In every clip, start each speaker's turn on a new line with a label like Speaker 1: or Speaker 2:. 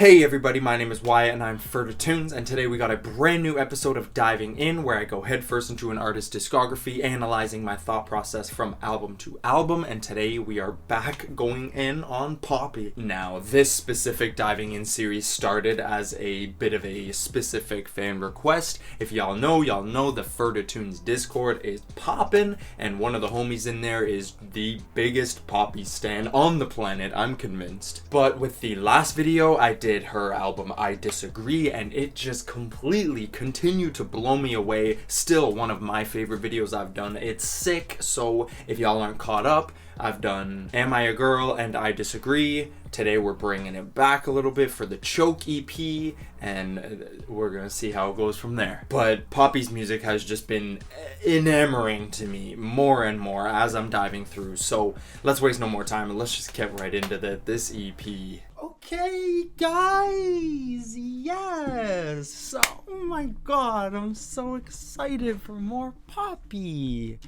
Speaker 1: Hey everybody, my name is Wyatt and I'm Ferda Tunes, and today we got a brand new episode of Diving In where I go headfirst into an artist's discography, analyzing my thought process from album to album, and today we are back going in on Poppy. Now, this specific Diving In series started as a bit of a specific fan request. If y'all know the Ferda Tunes Discord is poppin', and one of the homies in there is the biggest Poppy stan on the planet, I'm convinced. But with the last video, I did her album I Disagree, and it just completely continued to blow me away. Still one of my favorite videos I've done. It's sick. So if y'all aren't caught up, I've done Am I a Girl and I Disagree. Today we're bringing it back a little bit for the Choke EP, and we're gonna see how it goes from there. But Poppy's music has just been enamoring to me more and more as I'm diving through. So let's waste no more time and let's just get right into this EP. Okay, guys, yes! Oh my god, I'm so excited for more Poppy.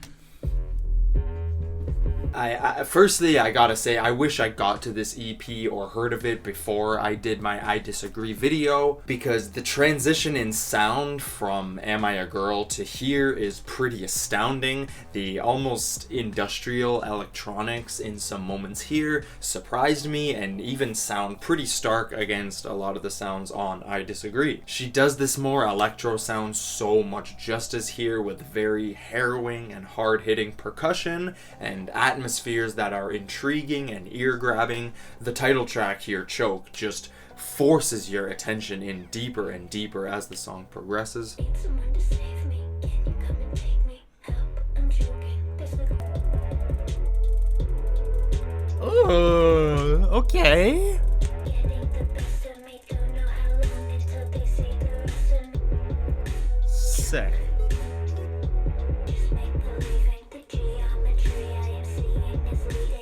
Speaker 1: Firstly, I gotta say, I wish I got to this EP or heard of it before I did my I Disagree video, because the transition in sound from Am I a Girl to here is pretty astounding. The almost industrial electronics in some moments here surprised me and even sound pretty stark against a lot of the sounds on I Disagree. She does this more electro sound so much justice here, with very harrowing and hard-hitting percussion and atmospheres that are intriguing and ear-grabbing. The title track here, Choke, just forces your attention in deeper and deeper as the song progresses. Oh, okay. Sick.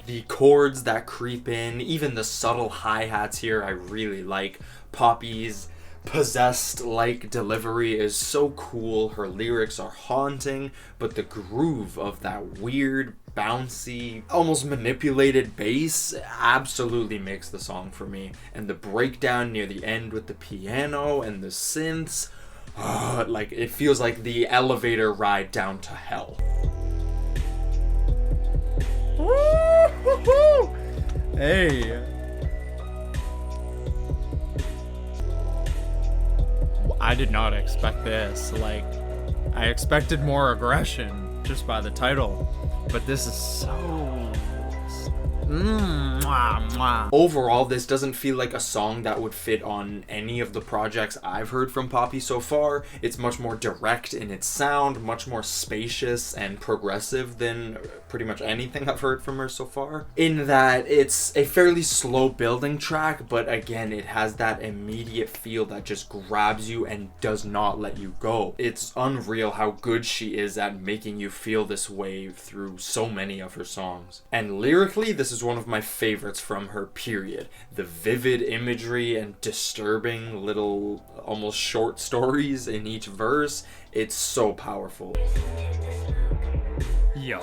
Speaker 1: The chords that creep in, even the subtle hi-hats here, I really like. Poppy's possessed-like delivery is so cool. Her lyrics are haunting, but the groove of that weird, bouncy, almost manipulated bass absolutely makes the song for me. And the breakdown near the end with the piano and the synths, like it feels like the elevator ride down to hell. Hey. I did not expect this. Like, I expected more aggression just by the title, but this is so... Overall, this doesn't feel like a song that would fit on any of the projects I've heard from Poppy so far. It's much more direct in its sound, much more spacious and progressive than pretty much anything I've heard from her so far. In that it's a fairly slow building track, but again, it has that immediate feel that just grabs you and does not let you go. It's unreal how good she is at making you feel this way through so many of her songs. And lyrically, this is one of my favorites from her, period. The vivid imagery and disturbing little almost short stories in each verse, it's so powerful. Yo.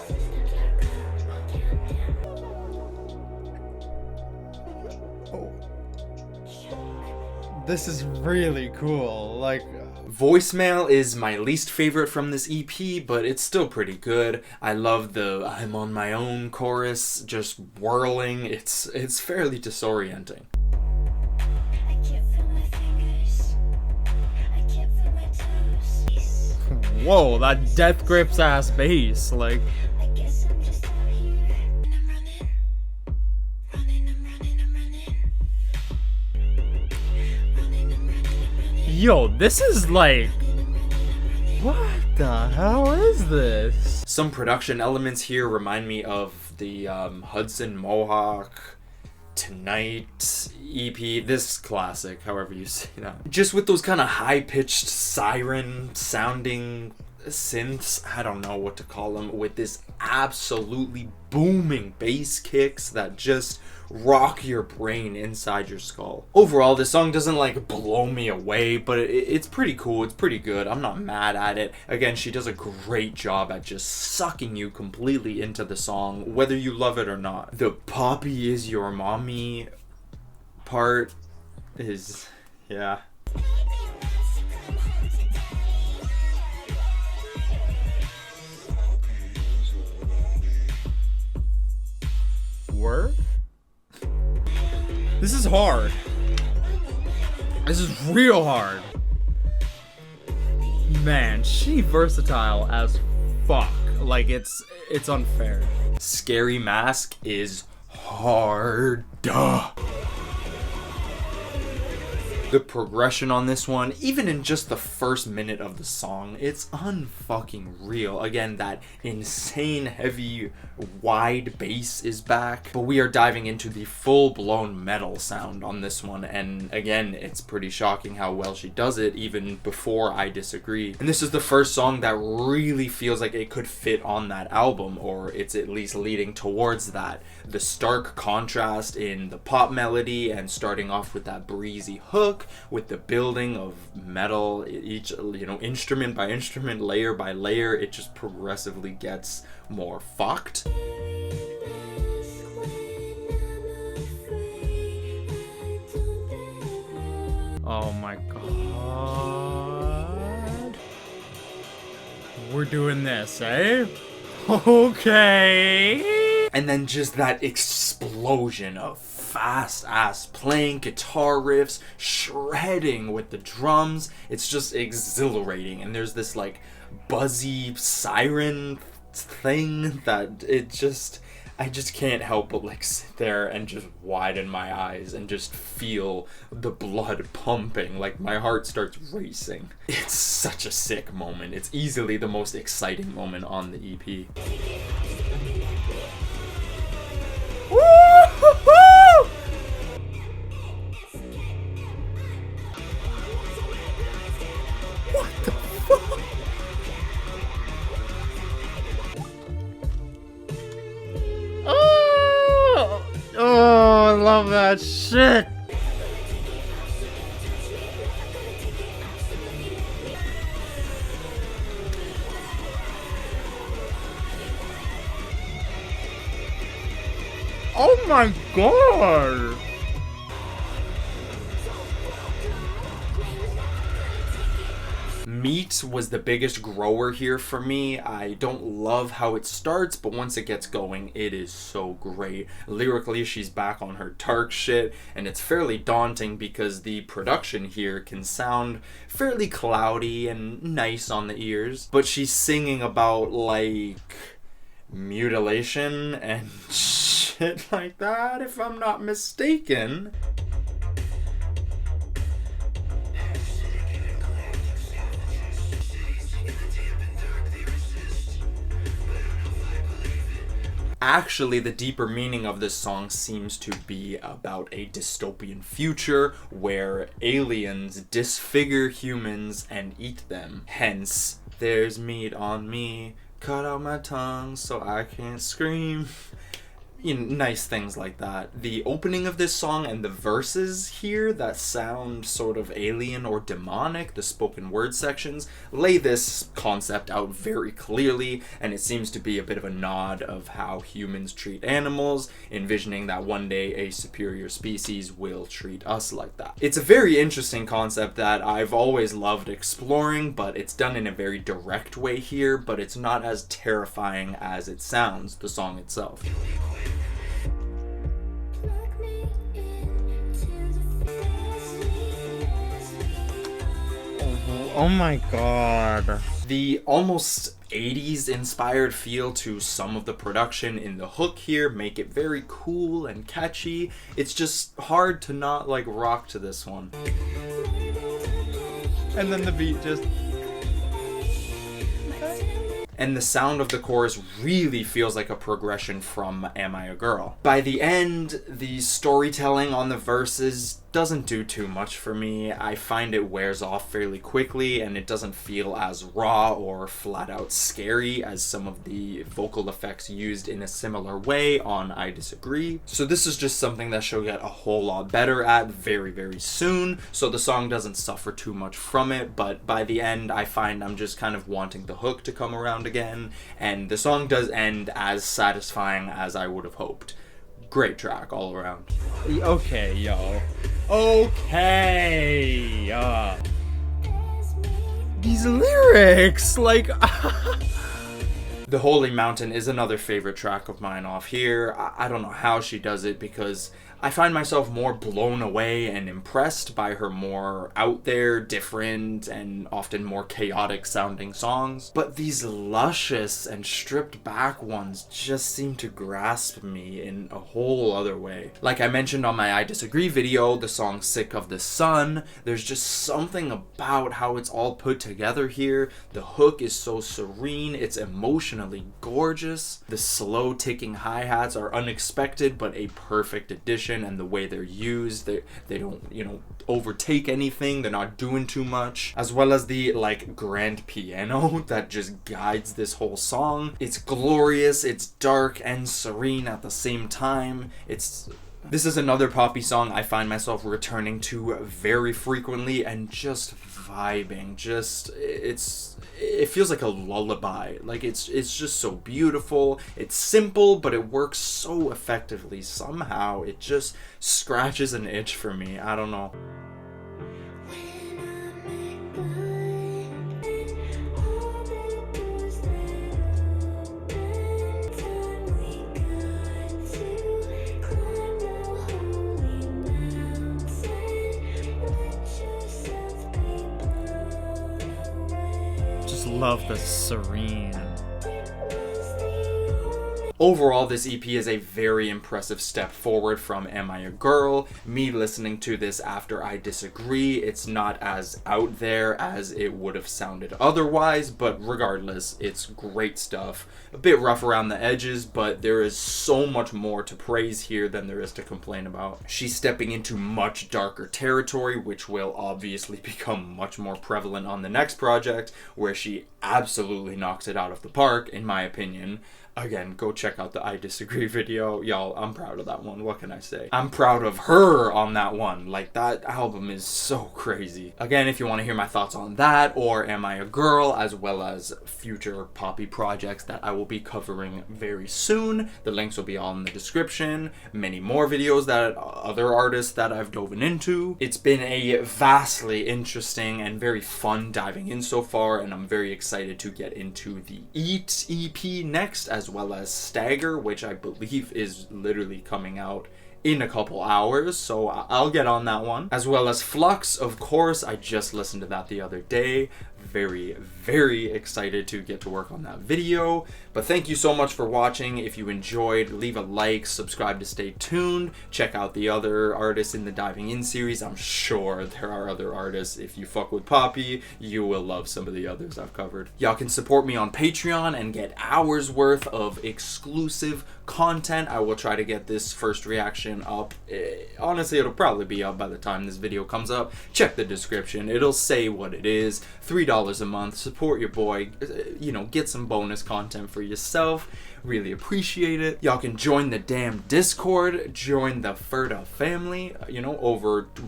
Speaker 1: Oh. This is really cool. Like, Voicemail is my least favorite from this EP, but it's still pretty good. I love the I'm on my own chorus, just whirling. It's fairly disorienting. I can't feel my fingers. I can't feel my toes. Whoa, that death grips ass bass, like. I guess I'm just out here and I'm running. Yo, this is like, what the hell is this? Some production elements here remind me of the Hudson Mohawk Tonight EP, this classic, however you say that. Just with those kind of high-pitched siren sounding synths, I don't know what to call them, with this absolutely booming bass kicks that just rock your brain inside your skull. Overall, this song doesn't like blow me away, but it's pretty cool. It's pretty good. I'm not mad at it. Again, she does a great job at just sucking you completely into the song, whether you love it or not. The Poppy is your mommy part is, yeah.
Speaker 2: Word? This is hard. This is real hard. Man, she versatile as fuck. Like, it's unfair.
Speaker 1: Scary Mask is hard. The progression on this one, even in just the first minute of the song, it's unfucking real. Again, that insane heavy wide bass is back, but we are diving into the full-blown metal sound on this one, and again, it's pretty shocking how well she does it even before I Disagree. And this is the first song that really feels like it could fit on that album, or it's at least leading towards that. The stark contrast in the pop melody and starting off with that breezy hook, with the building of metal, each, instrument by instrument, layer by layer, it just progressively gets more fucked.
Speaker 2: Oh my god. We're doing this, eh? Okay.
Speaker 1: And then just that explosion of fast ass playing, guitar riffs, shredding with the drums. It's just exhilarating, and there's this like buzzy siren thing that I just can't help but like sit there and just widen my eyes and just feel the blood pumping, like my heart starts racing. It's such a sick moment. It's easily the most exciting moment on the EP.
Speaker 2: Oh, I love that shit. Oh my god.
Speaker 1: Meat was the biggest grower here for me. I don't love how it starts, but once it gets going, it is so great. Lyrically, she's back on her dark shit, and it's fairly daunting because the production here can sound fairly cloudy and nice on the ears, but she's singing about, like, mutilation and shit like that, if I'm not mistaken. Actually, the deeper meaning of this song seems to be about a dystopian future where aliens disfigure humans and eat them. Hence, there's meat on me, cut out my tongue so I can't scream. Nice things like that. The opening of this song and the verses here that sound sort of alien or demonic, the spoken word sections, lay this concept out very clearly, and it seems to be a bit of a nod of how humans treat animals, envisioning that one day a superior species will treat us like that. It's a very interesting concept that I've always loved exploring, but it's done in a very direct way here, but it's not as terrifying as it sounds, the song itself.
Speaker 2: Oh my god.
Speaker 1: The almost 80s inspired feel to some of the production in the hook here make it very cool and catchy. It's just hard to not like rock to this one.
Speaker 2: And then the beat just...
Speaker 1: And the sound of the chorus really feels like a progression from Am I a Girl? By the end, the storytelling on the verses doesn't do too much for me. I find it wears off fairly quickly, and it doesn't feel as raw or flat out scary as some of the vocal effects used in a similar way on I Disagree. So this is just something that she'll get a whole lot better at very, very soon, so the song doesn't suffer too much from it, but by the end I find I'm just kind of wanting the hook to come around again, and the song does end as satisfying as I would have hoped. Great track all around.
Speaker 2: Okay, yo. Okay. These lyrics, like.
Speaker 1: The Holy Mountain is another favorite track of mine off here. I don't know how she does it, because I find myself more blown away and impressed by her more out there, different, and often more chaotic sounding songs. But these luscious and stripped back ones just seem to grasp me in a whole other way. Like I mentioned on my I Disagree video, the song Sick of the Sun, there's just something about how it's all put together here. The hook is so serene, it's emotionally gorgeous. The slow ticking hi-hats are unexpected but a perfect addition, and the way they're used, they don't, overtake anything, they're not doing too much, as well as the grand piano that just guides this whole song. It's glorious, it's dark and serene at the same time. This is another poppy song I find myself returning to very frequently and just vibing. It feels like a lullaby. It's just so beautiful. It's simple, but it works so effectively. Somehow it just scratches an itch for me. I don't know.
Speaker 2: Love the serene.
Speaker 1: Overall, this EP is a very impressive step forward from Am I a Girl? Me listening to this after I Disagree, it's not as out there as it would have sounded otherwise, but regardless, it's great stuff. A bit rough around the edges, but there is so much more to praise here than there is to complain about. She's stepping into much darker territory, which will obviously become much more prevalent on the next project, where she absolutely knocks it out of the park, in my opinion. Again, go check out the I Disagree video. Y'all, I'm proud of that one. What can I say? I'm proud of her on that one. That album is so crazy. Again, if you want to hear my thoughts on that, or Am I a Girl, as well as future poppy projects that I will be covering very soon, the links will be all in the description. Many more videos that other artists that I've dove into. It's been a vastly interesting and very fun diving in so far, and I'm very excited to get into the Eat EP next, as well as Stagger, which I believe is literally coming out in a couple hours, so I'll get on that one. As well as Flux, of course, I just listened to that the other day. Very, very excited to get to work on that video. But thank you so much for watching. If you enjoyed, leave a like, subscribe to stay tuned, check out the other artists in the Diving In series. I'm sure there are other artists. If you fuck with Poppy, you will love some of the others I've covered. Y'all can support me on Patreon and get hours worth of exclusive content. I will try to get this first reaction up. Honestly, it'll probably be up by the time this video comes up. Check the description. It'll say what it is. $3 a month. Support your boy. Get some bonus content for yourself. Really appreciate it. Y'all can join the damn Discord. Join the Ferda family.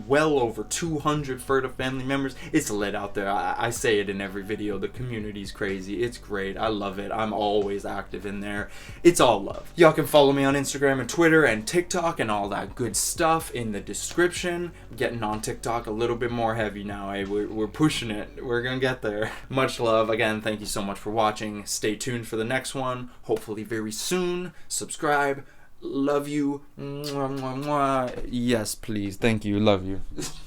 Speaker 1: Well over 200 Ferda family members. It's lit out there. I say it in every video. The community's crazy. It's great. I love it. I'm always active in there. It's all love. Y'all can follow me on Instagram and Twitter and TikTok and all that good stuff in the description. I'm getting on TikTok a little bit more heavy now. We're pushing it. We're gonna get there. Much love. Again, thank you so much for watching. Stay tuned for the next one. Hopefully very soon. Subscribe. Love you. Mwah, mwah, mwah. Yes, please. Thank you. Love you.